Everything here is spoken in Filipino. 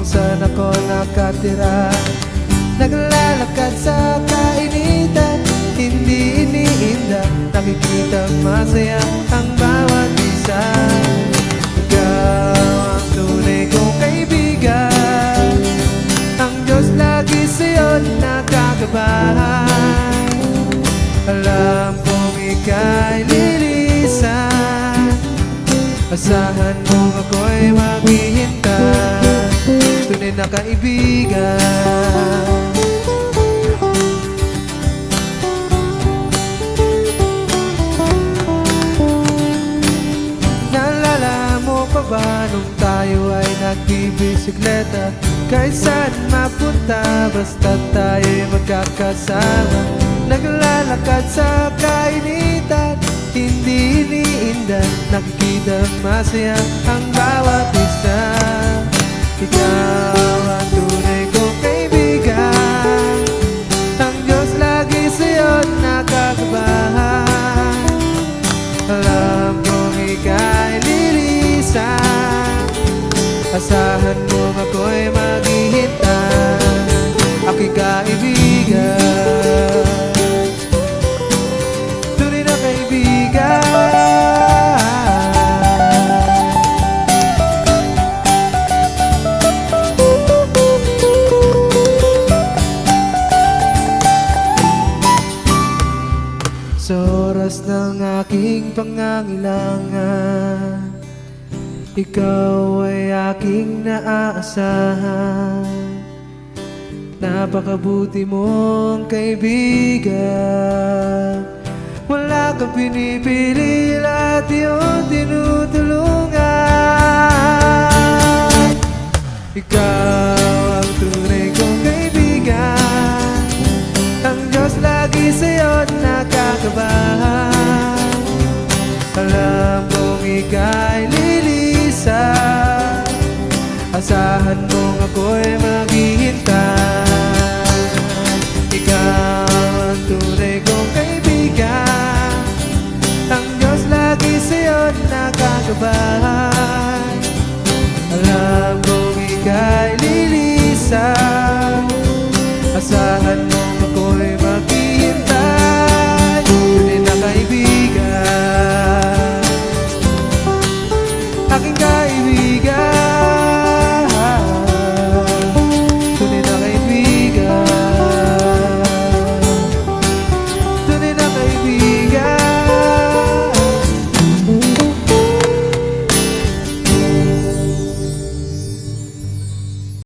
saan ako nakatira. Naglalakad sa kainitan, hindi iniinda, nakikita masaya ang bawat isa. Ikaw ang tunay kong kaibigan, ang Diyos lagi sa'yo nakagabahan. Alam kong ika'y lilisan, asahan mo ako'y maghihintay. Tunay na kaibigan. Naalala mo pa ba nung tayo ay nagbibisikleta? Kahit saan mapunta, basta tayo'y magkakasama. Naglalakad sa kainitan, hindi iniinda, nakikita masaya ang bawat isa. Ikaw ang tunay kong kaibigan, ang Diyos lagi sa'yo nakagabahan. Alam kong ika'y lilisan, asahan mo ako'y maghihintay. Aking kaibigan, tunay na kaibigan. Sa oras ng aking pangangailangan, ikaw ay aking naaasahan. Napakabuti mong kaibigan, wala kang pinipili, lahat iyong tinutulungan. Ikaw ang tunay kong kaibigan, ang Diyos lagi sa'yo nakagabahan. Alam kong ika'y lilisan, asahan mong ako'y maghihintay. Ikaw ang tunay kong kaibigan, ang Diyos lagi sa'yo nakagabahan. Alam kong ika'y lilisan, asahan mong ako'y maghihintay. Tunay na kaibigan, aking